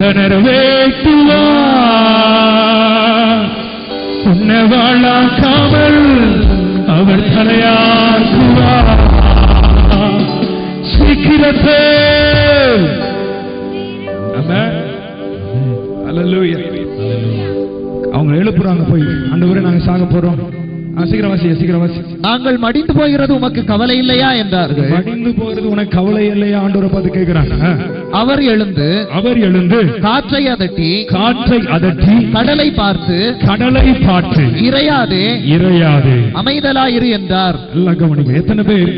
நிறைவேற்றுவார். உன்னை வாழாக்காமல் அவர் தலையாக்குவார். சீக்கிரத்தே அவங்க எழுப்புறாங்க, போய் ஆண்டவரே நாங்க சாக போறோம். சீக்கிரவாசி. நாங்கள் மடிந்து போகிறது உமக்கு கவலை இல்லையா என்றார்கள். மடிந்து போகிறது உனக்கு கவலை இல்லையா ஆண்டவரை பார்த்து கேட்கிறாங்க. அவர் எழுந்து காற்றை அதட்டி கடலை பார்த்து இறையாதே அமைதலாயிரு என்றார். எல்லாம் கவனிங்க. எத்தனை பேர்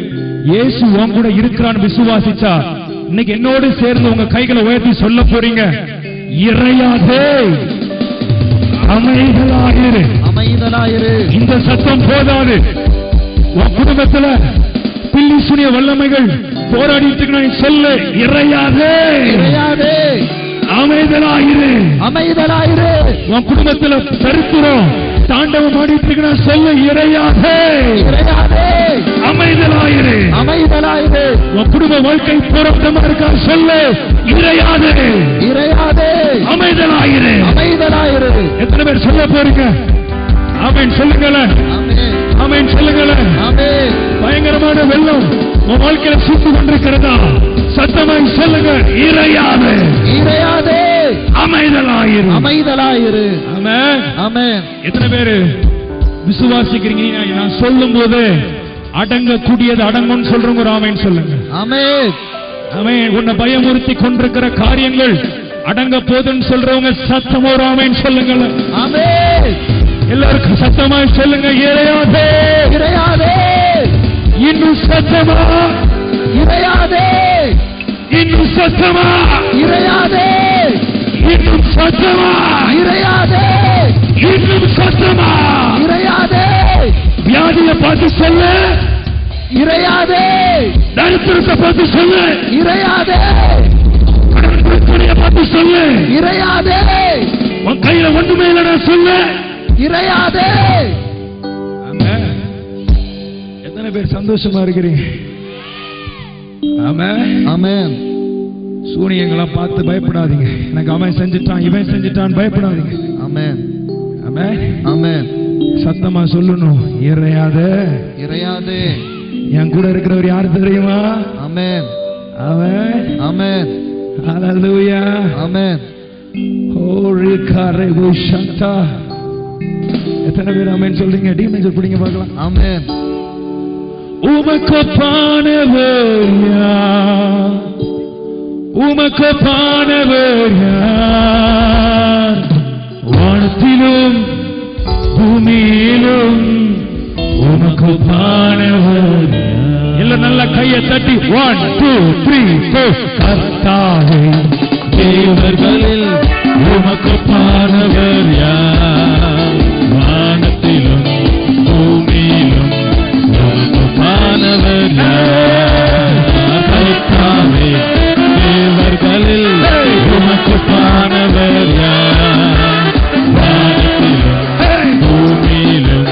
இயேசு உன் கூட இருக்கிறான்னு விசுவாசிச்சா இன்னைக்கு என்னோடு சேர்ந்து உங்க கைகளை உயர்த்தி சொல்ல போறீங்க, இறையாதே அமைதலாயிரு. இந்த சத்தம் போதாது. உன் குடும்பத்துல பில்லி சுனிய வல்லமைகள் போராடிட்டு சொல்லு, இறையாதே அமைதலாயிரு. உன் குடும்பத்துல சரித்திரம் தாண்டவம் ஆடிட்டு சொல்லு, இறையாதே அமைதலாயிரு. உன் குடும்ப வாழ்க்கை போராட்டமா இருக்கா சொல்லு, இறையாதே அமைதலாயிரு. எத்தனை பேர் சொல்ல போறீங்க? ஆமென் சொல்லுங்களேன். பயங்கரமான வெள்ளம் உன் வாழ்க்கையில சுட்டு கொண்டிருக்கிறதா? சத்தமாய் சொல்லுங்க, இறையாதே அமைதலாயிரு. ஆமென். எத்தனை பேரு விசுவாசிக்கிறீங்க? நான் சொல்லும் போது அடங்க கூடியது அடங்கும்னு சொல்றவங்க ஆமென் சொல்லுங்க. ஆமென். உன்னை பயமுறுத்தி கொண்டிருக்கிற காரியங்கள் அடங்க போதுன்னு சொல்றவங்க சத்தமா ஒரு ஆமென் சொல்லுங்க. எல்லாருக்கும் சத்தமாய் சொல்லுங்க, இறையாதே. இன்னும் சத்தமா இறையாதே. இன்னும் சத்தமா இறையாதே. இன்னும் சத்தமா இறையாதே. இன்னும் சத்தமா இறையாதே. வியாதியை பார்த்து சொல்ல இறையாதே. தரித்திரத்தை பார்த்து சொல்ல இறையாதே. பார்த்து சொல்ல இறையாதே. உன் கையில ஒன்றுமே இல்லைன்னா சொல்ல இறையாதே. எத்தனை பேர் சந்தோஷமா இருக்கிறீங்க? ஆமென். சூனியங்களை பார்த்து பயப்படாதீங்க. எனக்கு அவன் செஞ்சுட்டான் இவன் செஞ்சுட்டான் பயப்படாதீங்க. ஆமென். சத்தமா சொல்லணும், இறையாதே. என் கூட இருக்கிறவர் யாரு தெரியுமா? ஆமென். ஹல்லேலூயா. ஓரி கரேபு சந்தா. எத்தனை பேர் ஆமென் சொல்றீங்க? டி மேஜர் பிடிங்க பார்க்கலாம். ஆமென். உமக்கு பானவர் யார்? உமக்கு பானவர் யார்? வானத்திலும் பூமியிலும் உமக்கு பானவர் யார்? எல்லாம் நல்ல கையை தட்டி 1 2 3 4. கர்த்தாவே தேவர்களில் உமக்கு பானவர் யார்? வானத்திலும் பூமியிலும் உமக்கு பானவர் யார்? கர்த்தாவே தேவர்களில் உமக்கு பானவர் யார்? வானத்திலும் பூமியிலும்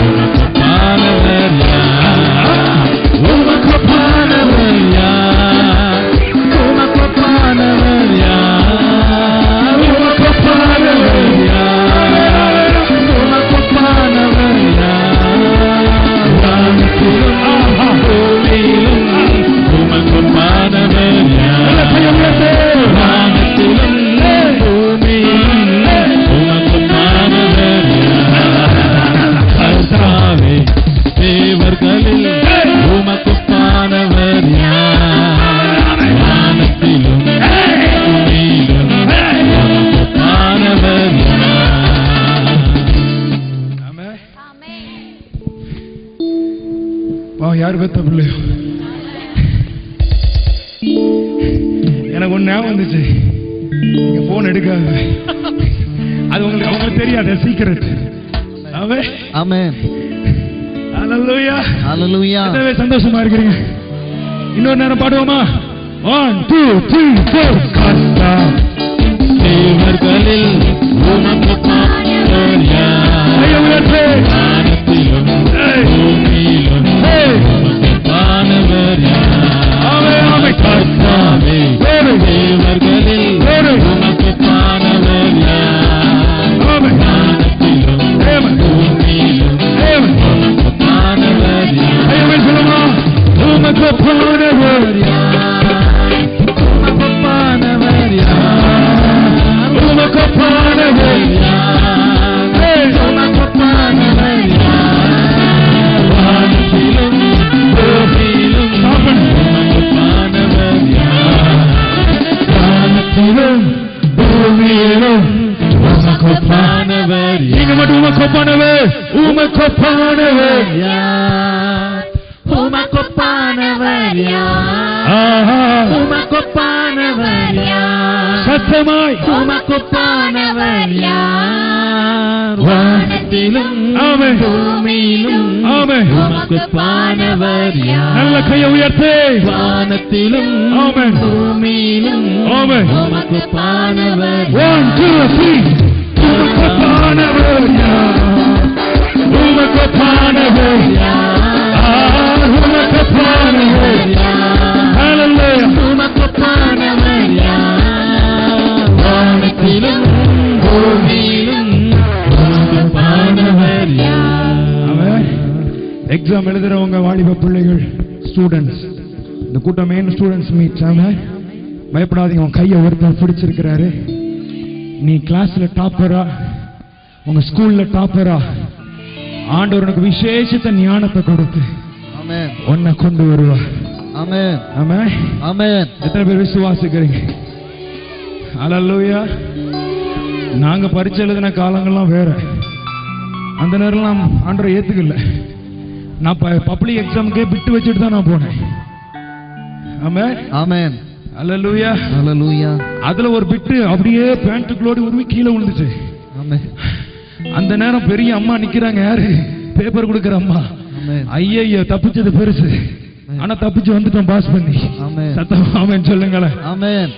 உமக்கு பானவர் யார்? உமக்கு பானவர் யார்? உமக்கு பானவர் யார்? உமக்கு பானவர் யார்? உமக்கு பானவர் யார்? வானத்திலும் பூமியிலும் உமக்கு பானவர் யார்? வானத்திலும் பூமியிலும் உமக்கு பானவர் யார்? கர்த்தாவே தேவர்களில் உமக்கு பானவர் யார்? வானத்திலும் பூமியிலும் உமக்கு பானவர் யார்? யார் பெத்த பிள்ளையோ? எனக்கு ஒண்ணு ஞாபகம் வந்துச்சு. நீங்க போன் எடுக்காது, அது உங்களுக்கு தெரியாது, சீக்கிரம். ஆமென். ஹல்லேலூயா. சந்தோஷமா இருக்கிறீங்க? இன்னொரு நேரம் பாடுவோமா? 1 2 3 4. கர்த்தா தேவர்களில் உமக்கு பானவர் யார்? வானத்திலும் பூமியிலும் உமக்கு பானவர் யார்? கர்த்தாவே தேவர்களில் உமக்கு பூமியிலும் உமக்கொப்பானவர் நீங்க மட்டும் உமக்கொப்பானவர் உமக்கொப்பானவர் யார் உமக்கொப்பானவர் யார் உமக்கொப்பானவர் யார் சத்தமாய் உமக்கொப்பானவர் யார் வானத்திலும் ஆமென் பூமியிலும் ஆமென் உமக்கொப்பானவர் யார் நல்ல கையை உயர்த்து வானத்திலும் ஆமென் பூமியிலும் ஆமென் உமக்கொப்பானவர் 1 2 3 உமக்கொப்பானவர் உமக்கொப்பானவர் உமக்கொப்பானவர் ஹalleluya உமக்கொப்பானவர் வானத்திலும் பூமியிலும் உமக்கொப்பானவர் எக்ஸாம் எழுதுறவங்க வாலிப பிள்ளைகள் ஸ்டூடெண்ட்ஸ் இந்த கூட்டம் மெயின் ஸ்டூடெண்ட்ஸ் மீட் பயப்படாதீங்க உன் கையை ஒருத்தர் பிடிச்சிருக்கிறாரு நீ கிளாஸ்ல டாப்பரா உங்க ஸ்கூல்ல டாப்பரா ஆண்டவர் உனக்கு விசேஷத்த ஞானத்தை கொடுத்து ஆமென் உன்னை கொண்டு வருவா ஆமென் ஆமென் ஆமென் எத்தனை பேர் விசுவாசிக்கிறீங்க ஹalleluya நாங்க பரீட்சை எழுதின காலங்கள்லாம் வேற அந்த நேரம்லாம் ஆண்டவரை ஏத்துக்கல நான் பப்ளிக் எக்ஸாமுக்கே விட்டு வச்சுட்டு தான் நான் போனேன் ஆமென் ஆமென் ஹalleluya ஹalleluya அதுல ஒரு பிட்டு அப்படியே பேண்ட்டுக்குள்ளோடி உருவி கீழே விழுந்துச்சு ஆமென் அந்த நேரம் பெரிய அம்மா நிக்கிறாங்க யாரு பேப்பர் கொடுக்கிற அம்மா ஆமென் ஐயையோ தப்பிச்சது பெருசு ஆனா தப்பிச்சு வந்துட்டோம் பாஸ் பண்ணி ஆமென் சத்தம் ஆமென் சொல்லுங்களேன் ஆமென்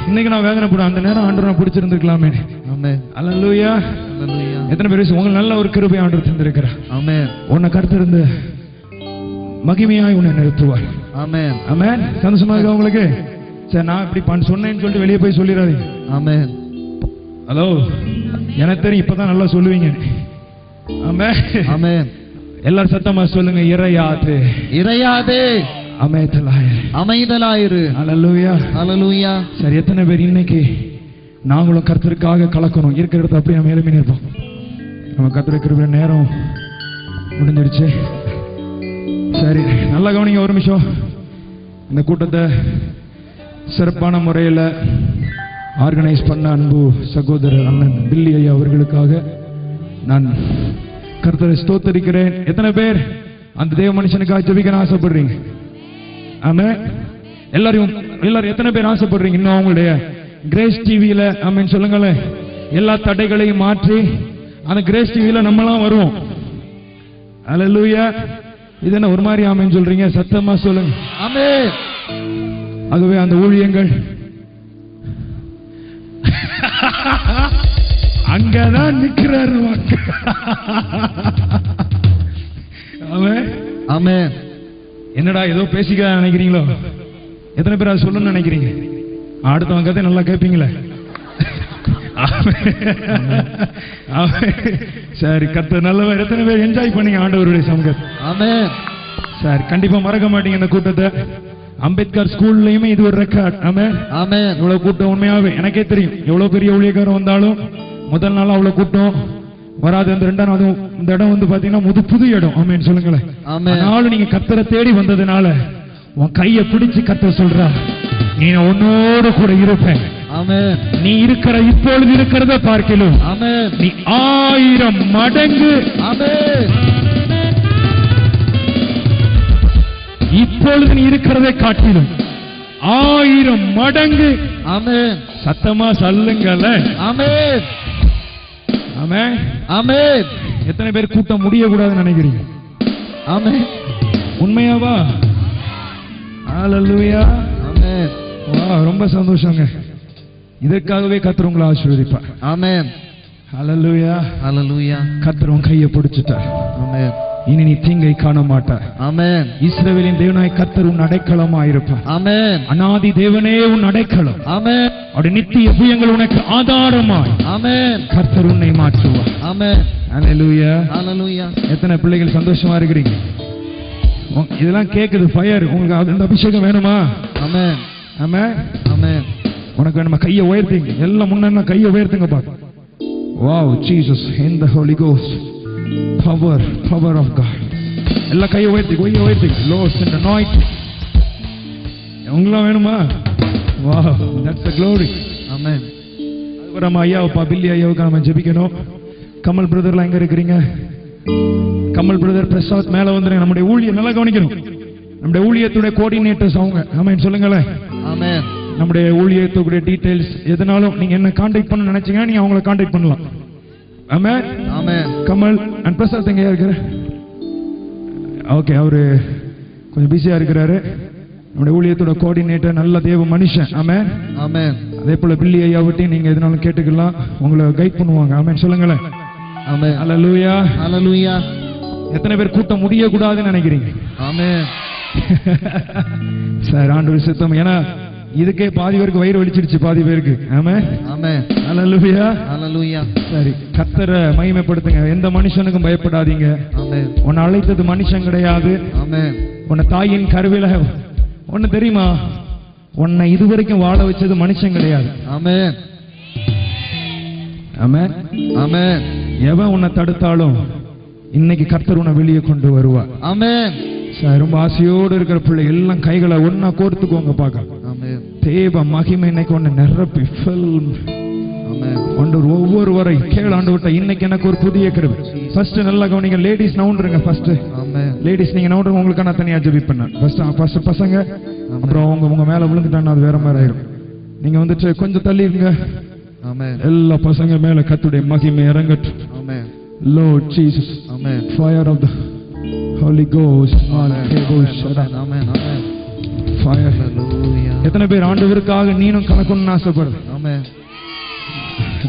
இன்னைக்கு நான் வேதனைப்படும் அந்த நேரம் ஆண்டவரை பிடிச்சிருந்திருக்கலாமே ஆமென் ஹalleluya ஹalleluya எத்தனை பேர் உங்களுக்கு நல்ல ஒரு கிருபை ஆண்டவர் தந்திருக்கிறார் ஆமென் உன்னை கருத்திருந்து மகிமையாய் உன்னை நிறுத்துவார் ஆமென் ஆமென் சந்தோஷமா இருக்கா உங்களுக்கு சரி நான் இப்படி சொன்னேன்னு சொல்லிட்டு வெளியே போய் சொல்லிடாதீங்க ஆமென் ஹலோ எனக்கு தெரியும் இப்பதான் நல்லா சொல்லுவீங்க ஆமென் ஆமென் எல்லாரும் சத்தமா சொல்லுங்க இறையாதே இறையாதே அமைதலாயிரு ஹalleluya ஹalleluya சரி எத்தனை பேர் இன்னைக்கு நாங்களும் கர்த்தருக்காக கலக்கணும் இருக்கிற இடத்துல அப்படியே நம்ம எழுப்பி நிற்போம் நம்ம கர்த்தருக்கு நேரம் முடிஞ்சிருச்சு சரி நல்லா கவனிங்க ஒரு நிமிஷம் இந்த கூட்டத்தை சிறப்பான முறையில் ஆர்கனைஸ் பண்ண அன்பு சகோதரர் அண்ணன் பில்லி ஐயா அவர்களுக்காக நான் கர்த்தரை ஸ்தோத்தரிக்கிறேன் எத்தனை பேர் அந்த தேவ மனுஷனுக்காக ஜெபிக்க ஆசைப்படுறீங்க ஆமென் எல்லாரும் எத்தனை பேர் ஆசைப்படுறீங்க இன்னும் அவங்களுடைய கிரேஸ் டிவியில ஆமென் சொல்லுங்களேன் எல்லா தடைகளையும் மாற்றி அந்த கிரேஸ் டிவியில நம்மலாம் வருவோம் ஹalleluya இது என்ன ஒரு மாதிரி ஆமென் சொல்றீங்க சத்தமா சொல்லுங்க ஆமென் ஆகவே அந்த ஊழியங்கள் அங்கதான் நிக்கிறாரு ஆமென் ஆமென் என்னடா ஏதோ பேசிக்க நினைக்கிறீங்களோ எத்தனை பேர் அதை சொல்லணும்னு நினைக்கிறீங்க அடுத்தவங்க கதை நல்லா கேட்பீங்களே சரி கர்த்தர் நல்லவர் எத்தனை பேர் என்ஜாய் பண்ணீங்க ஆண்டவருடைய சமூகத்தை ஆமென் சரி கண்டிப்பா மறக்க மாட்டீங்க இந்த கூட்டத்தை அம்பேத்கர் ஸ்கூல்லயுமே இது ஒரு ரெக்கார்ட் ஆமென் ஆமென் இவ்வளவு கூட்டம் உண்மையாவே எனக்கே தெரியும் எவ்வளவு பெரிய ஊழியக்காரர் வந்தாலும் முதல் நாள் அவ்வளவு கூட்டம் வராது அந்த ரெண்டாவது இந்த இடம் வந்து பாத்தீங்கன்னா புது இடம் ஆமென் சொல்லுங்களேன் ஆனாலும் நீங்க கர்த்தரை தேடி வந்ததுனால உன் கையை பிடிச்சு கர்த்தர் சொல்றா நீ உன்னோடு கூட இருப்பேன் ஆமென் நீ இருக்கிற இப்பொழுது இருக்கிறத பார்க்கலாம் ஆமென் நீ 1000 மடங்கு ஆமென் இப்பொழுது நீ இருக்கிறதை காட்டிலும் 1000 மடங்கு ஆமென் சத்தமா சொல்லுங்களே ஆமென் ஆமென் ஆமென் எத்தனை பேர் கூட்டம் முடிய கூடாதுன்னு நினைக்கிறீங்க ஆமென் உண்மையாவா ஹalleluya ஆமென் வா ரொம்ப சந்தோஷங்க இதற்காகவே கர்த்தர் உங்களை ஆசீர்வதிப்பார் ஆமென் ஹalleluya ஹalleluya கர்த்தர் உன் கையை பிடிச்சிட்டார் ஆமென் இனி நீ தீங்கை காண மாட்டாய் ஆமென் இஸ்ரவேலின் தேவனாய் கர்த்தர் உன் அடைக்கலமாயிருப்பார் ஆமென் அநாதி தேவனே உன் அடைக்கலம் ஆமென் அவருடைய நித்திய புயங்கள் உனக்கு ஆதாரமாய் ஆமென் கர்த்தர் உன்னை மாற்றுவார் ஆமென் ஹalleluya ஹalleluya எத்தனை பிள்ளைகள் சந்தோஷமா இருக்கிறீங்க இதெல்லாம் கேக்குது ஃபயர் உங்களுக்கு அந்த அபிஷேகம் வேணுமா ஆமென் ஆமென் ஆமென் உனக்கு வேணுமா கையை உயர்த்துங்க எல்லாம் முன்ன கையை உயர்த்துங்க பாரு wow Jesus in the Holy Ghost power of God எல்லாம் கையை உயர்த்தி லோஸ் இன் தி நாய்ட் உங்களுக்கு வேணுமா wow that's the glory amen நம்ம ஐயாவுப்பா பில்லி ஐயாவுக்கு நம்ம ஜெபிக்கணும். கமல் பிரதர்லாம் எங்க இருக்கிறீங்க? கமல் பிரதர், பிரசாத் மேல வந்துருங்க. நம்முடைய ஊழியர் நல்லா கவனிக்கணும். நம்முடைய ஊழியத்துடைய கோஆர்டினேட்டர்ஸ் அவங்க. ஆமென் சொல்லுங்களேன். ஆமென். நம்முடைய ஊழியத்துடைய டீடைல்ஸ் எதனாலும் நீங்க என்ன கான்டாக்ட் பண்ண நினைச்சீங்கன்னா நீங்க அவங்கள கான்டாக்ட் பண்ணலாம். ஆமென். ஆமென். கமல் அண்ட் பிரசாத் எங்க இருக்கிற? ஓகே, அவரு கொஞ்சம் பிஸியா இருக்கிறாரு. நம்முடைய ஊழியத்தோட கோஆர்டினேட்டர் நல்ல தேவ மனுஷன். ஆமென். ஆமென். அதே போல பில்லி ஐயாவட்டையும் நீங்க எதனாலும் கேட்டுக்கலாம், உங்களை கைட் பண்ணுவாங்க. ஆமென் சொல்லுங்களேன். ஆமென். அல்லேலூயா. ஹalleluya. எத்தனை பேர் கூட்டம் முடிய கூடாதுன்னு நினைக்கிறீங்க? ஆமென். சார் ஆண்டவர் சித்தம். ஏன்னா இதுக்கே பாதி பேருக்கு வயிறு வலிச்சிடுச்சு, பாதி பேருக்கு. ஆமென். ஆமென். அல்லேலூயா. ஹalleluya. சரி, கர்த்தரை மகிமைப்படுத்துங்க. எந்த மனுஷனுக்கும் பயப்படாதீங்க. ஆமென். உன்னை அழைத்தது மனுஷன் கிடையாது. ஆமென். உன்னை தாயின் கருவில ஒன்னு தெரியுமா, உன்னை இதுவரைக்கும் வாழ வச்சது மனுஷன் கிடையாது. ஆமென். ஆமென். ஆமென். எவன் உன்னை தடுத்தாலும் இன்னைக்கு கர்த்தர் உன்னை வெளியே கொண்டு வருவார். ஆமென். சார் ரொம்ப ஆசையோடு இருக்கிற பிள்ளை எல்லாம் கைகளை ஒன்னா கோர்த்துக்கோங்க பார்க்க. ஆமென். தேவ மகிமை இன்னைக்கு ஒன்னு நிரப்பி ஆமென். ஆண்டவர் ஒவ்வொருவரை கேள் ஆண்டவர்ட்ட இன்னைக்கு எனக்கு ஒரு புதிய கிருபை. ஃபர்ஸ்ட் நல்லா கவனிங்க, லேடிஸ் நவுண்டுங்க. ஃபர்ஸ்ட் ஆமென். லேடிஸ் நீங்க நவுண்டுங்க, உங்களுக்கு நான் தனியா ஜெபிப்பேன். ஃபர்ஸ்ட் பசங்க, அப்புறம் உங்க மேல விழுந்துட்டாங்கன்னா அது வேற மாதிரி ஆயிரும். நீங்க வந்துட்டு கொஞ்சம் தள்ளி இருங்க. ஆமென். எல்லா பசங்க மேல கர்த்தருடைய மகிமை இறங்கட்டும். ஆமென். Lord Jesus, amen. fire of the Holy Ghost. Amen. Amen. Amen. Fire. ஹalleluya. எத்தனை பேர் ஆண்டவருக்காக நீனும் கலக்கணும்னு ஆசைப்படுற? ஆமென்.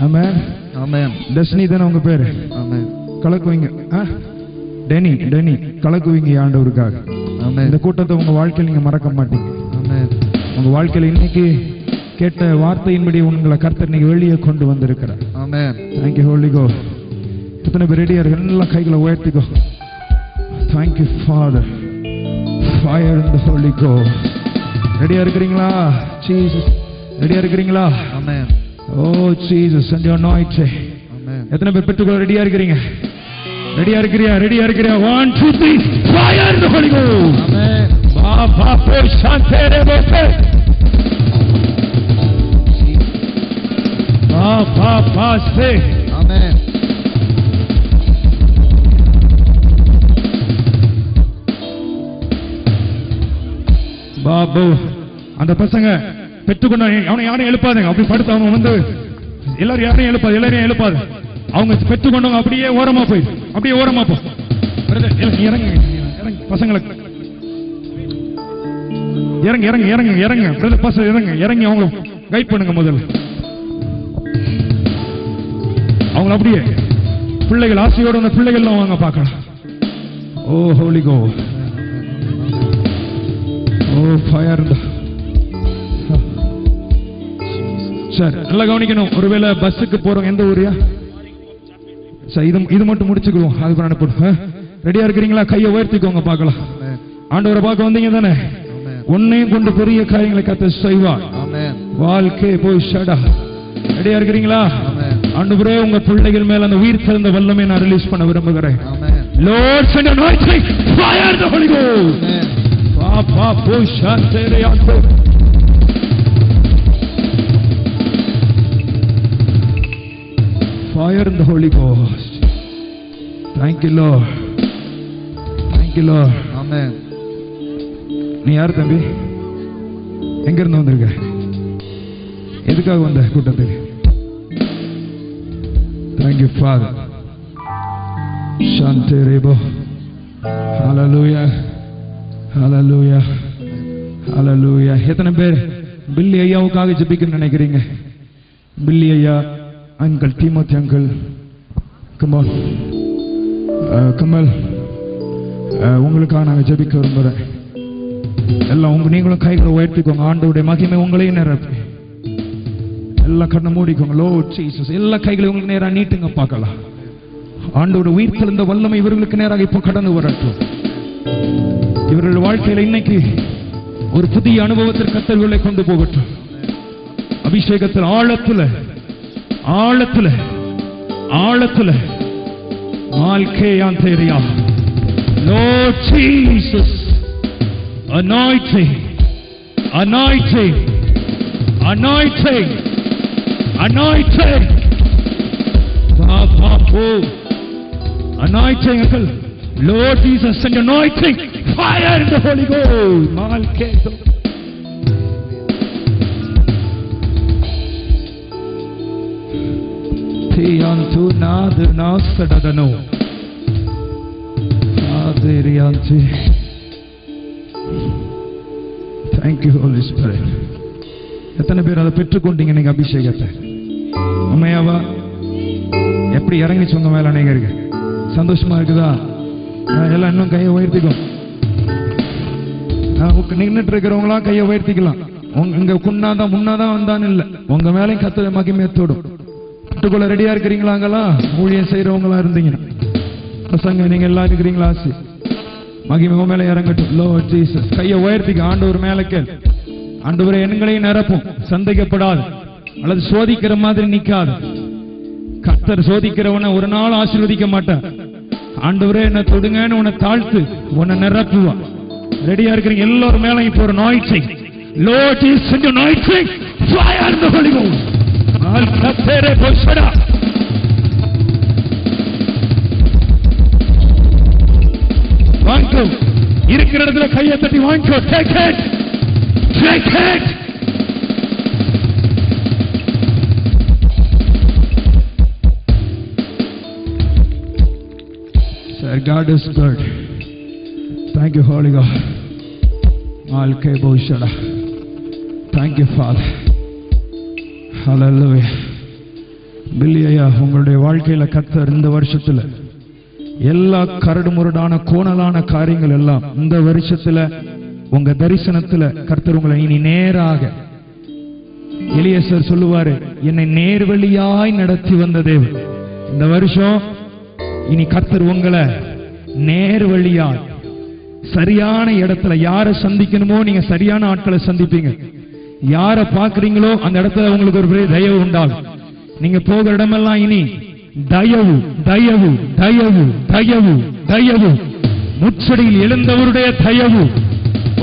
ஆமென். ஆமென். டெஸ்னி தானே உங்க பேரு? ஆமென். கலக்குவீங்க. டெனி கலக்குவீங்க ஆண்டவருக்காக. ஆமென். இந்த கூட்டத்தை உங்க வாழ்க்கையில் நீங்க மறக்க மாட்டீங்க. ஆமென். உங்க வாழ்க்கையில இன்னைக்கு கேட்ட வார்த்தையின்படி உங்களை கர்த்தர் இன்னைக்கு வெளியே கொண்டு வந்திருக்கிறார். ஆமென். Thank you Holy Ghost. எத்தனை பேர் ரெடியா இருக்கு? எல்லாம் கைகளை உயர்த்திக்கோ. Thank you Father. Fire in the Holy Ghost. ரெடியா இருக்கிறீங்களா? Jesus. ரெடியா இருக்கிறீங்களா? ஆமென். Oh Jesus, send your anointing. ஆமென். எத்தனை பேர் பெற்றுக்கொள்ள ரெடியா இருக்கிறீங்க? ரெடியா இருக்கிறியா? 1 2 3 fire in the Holy Ghost. Amen. Baba po shantere bote. Baba se. ஆமென். பாபு அந்த பசங்க பெற்றுக்கொண்ட அவனை யாரையும் எழுப்பாதுங்க. அப்படி படுத்து அவங்க வந்து எல்லாரும் யாரையும் எழுப்பாது. அவங்க பெற்றுக்கொண்டவங்க அப்படியே ஓரமா போ. இறங்க பசங்களை இறங்க பிரதர் பசங்க இறங்கி அவங்க கைட் பண்ணுங்க. முதல்ல அவங்க அப்படியே பிள்ளைகள் ஆசையோட அந்த பிள்ளைகள் வாங்க பார்க்கலாம். Oh Holy Ghost. Oh fire. Sir நல்லா கவனிக்கணும். ஒருவேளை பஸ்ஸுக்கு போறோம், எந்த ஊரியா சார்? இது மட்டும் முடிச்சுக்குவோம், அதுக்கு அனுப்பிடுவோம். ரெடியா இருக்கிறீங்களா? கையை உயர்த்திக்கோங்க பார்க்கலாம். ஆண்டவரை பார்க்க வந்தீங்க தானே? உன்னையும் கொண்டு பெரிய காரியங்களை கர்த்தர் செய்வார். வாழ்க்கை போய் ஷடா. ரெடியா இருக்கிறீங்களா? ஆண்டவரே உங்க பிள்ளைகள் மேல அந்த உயிர் திறந்த வல்லமை நான் ரிலீஸ் பண்ண விரும்புகிறேன். Lord send anointing, fire the Holy Ghost. Papa pusha tere anto. Fire in the Holy Ghost. Thank you Lord. Amen. நீ யார் தம்பி? எங்க இருந்து வந்திருக்க? எதுக்காக வந்த கூட்டத்துக்கு? Thank you Father. Shante rebo. Hallelujah. எத்தனை பேர் பில்லி ஐயாவுக்காக ஜெபிக்கணும்னு நினைக்கிறீங்க? பில்லி ஐயா, அங்கிள் தீமோத்தி அங்கிள், கமல், உங்களுக்காக நாங்க ஜெபிக்க விரும்புறேன். எல்லாம் நீங்களும் கைகளை உயர்த்திக்கோங்க. ஆண்டவருடைய மகிமை உங்களையும் நிரப்பி எல்லாம் கண்ணை மூடிக்கோங்க. Lord Jesus, எல்லா கைகளையும் உங்களுக்கு நேரா நீட்டுங்க பார்க்கலாம். ஆண்டவருடைய உயிர் தெழுந்த வல்லமை இவர்களுக்கு நேராக இப்போ கடந்து வரட்டும். இவர்கள் வாழ்க்கையில இன்னைக்கு ஒரு புதிய அனுபவத்திற்கு கர்த்தர்களை கொண்டு போகட்டும். அபிஷேகத்தில் ஆழத்துல வாழ்க்கையான் தெரியா. Lord Jesus, anointing, anointing. Anointing, Lord Jesus, send anointing, fire in the Holy Ghost. Malketo. Tiyantu nad nasadadano. Adiriyanti. Thank you, Holy Spirit. எத்தனை பேர் அதை பெற்றுக்கொண்டீங்க நீங்க அபிஷேகத்தை? உண்மையாவா? எப்படி இறங்கிச்சு உங்க மேல அநேகருக்கு? சந்தோஷமா இருக்குதா? எல்லாம் இன்னும் கையை உயர்த்திக்கும். நின்றுட்டு இருக்கிறவங்களா கையை உயர்த்திக்கலாம். உங்க முன்னாதான் வந்தான்னு இல்ல, உங்க மேலையும் கர்த்தருடைய மகிமையத்தோடும் பெற்றுக்கொள்ள ரெடியா இருக்கிறீங்களாங்களா? ஊழியம் செய்யறவங்களா இருந்தீங்கன்னா பசங்க நீங்க எல்லாம் இருக்கிறீங்களா? ஆசி மகிமை மேல இறங்கட்டும். லார்ட் ஜீசஸ், கையை உயர்த்திக்க. ஆண்டவர் மேல கேள். ஆண்டவரே எண்களையும் நிரப்பும். சந்தேகப்படாது அல்லது சோதிக்கிற மாதிரி நிக்காது. கர்த்தர் சோதிக்கிறவனை ஒரு நாள் ஆசீர்வதிக்க மாட்டார். ஆண்டவரே என்ன தொடுங்கன்னு உன்னை தாழ்த்து உன்னை நிரப்புவா. ரெடியா இருக்கிறீங்க எல்லாரும் மேல இப்போ ஒரு anointing. Lord is send anointing, fire in the Holy Ghost. All கத்தரே போஷடா. வாங்கோ, இருக்கிற இடத்துல கையை தட்டி வாங்கோ. Take it, take it. Sir, God is good. Thank you, Holy God. Malke boshada. Thank you, Father. Hallelujah. பில்லியா, உங்களுடைய வாழ்க்கையில கர்த்தர் இந்த வருஷத்துல எல்லா கரடு முரடான கோணலான காரியங்கள் எல்லாம் இந்த வருஷத்துல உங்க தரிசனத்துல கர்த்தர் உங்களை இனி நேராக, எலியேசர் சொல்லுவாரு, என்னை நேர்வழியாய் நடத்தி வந்த தேவன். இந்த வருஷம் இனி கர்த்தர் உங்களை நேர்வழியாய் சரியான இடத்துல யாரை சந்திக்கணுமோ நீங்க சரியான ஆட்களை சந்திப்பீங்க. யாரை பாக்குறீங்களோ அந்த இடத்துல உங்களுக்கு ஒரு பெரிய தயவு உண்டாகும். நீங்க போகிற இடமெல்லாம் இனி தயவு தயவு தயவு தயவு தயவு, முச்சடியில் எழுந்தவருடைய தயவு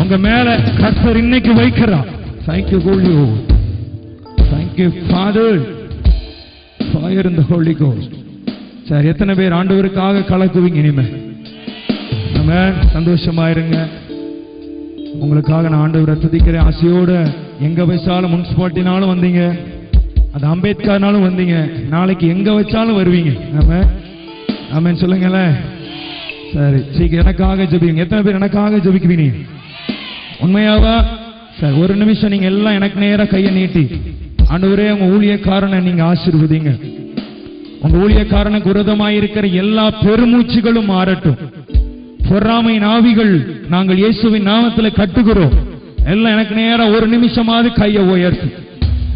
உங்க மேல கர்த்தர் இன்னைக்கு வைக்கிறார். Thank you, Holy Ghost. Thank you, Father. Fire in the Holy Ghost. Sir, எத்தனை பேர் ஆண்டவருக்காக கலக்குவீங்க இனிமே? நம்ம சந்தோஷமா இருங்க. உங்களுக்காக நான் ஆண்டவரை துதிக்கிறேன். ஆசையோட எங்க வச்சாலும், முனிசிபாலிட்டினாலும் வந்தீங்க, அது அம்பேத்கர்னாலும் வந்தீங்க, நாளைக்கு எங்க வச்சாலும் வருவீங்க. ஆமென் சொல்லுங்களேன். சரி, சீக்கிரம் எனக்காக ஜெபிங்க. எத்தனை பேர் எனக்காக ஜெபிக்குவீங்க? உண்மையாவா? சார், ஒரு நிமிஷம் நீங்க எல்லாம் எனக்கு நேரா கையை நீட்டி, ஆண்டவரே உங்க ஊழியக்காரனை நீங்க ஆசீர்வதிங்க. உங்க ஊழியக்காரனுக்கு விரோதமாயிருக்கிற எல்லா பெருமூச்சுகளும் மாறட்டும். பொறாமையின் ஆவிகள் நாங்கள் இயேசுவின் நாமத்தில் கட்டுகிறோம். எல்லாம் எனக்கு நேரா ஒரு நிமிஷமாவது கையை உயர்த்தி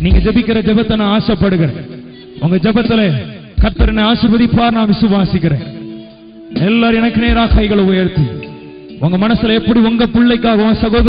நீங்க ஜெபிக்கிற ஜெபத்தை நான் ஆசைப்படுகிறேன். உங்க ஜெபத்துல கர்த்தர் ஆசீர்வதிப்பார் நான் விசுவாசிக்கிறேன். எல்லாரும் எனக்கு நேரா கைகளை உயர்த்தி உங்க மனசுல எப்படி உங்க பிள்ளைக்காக, உங்க சகோதர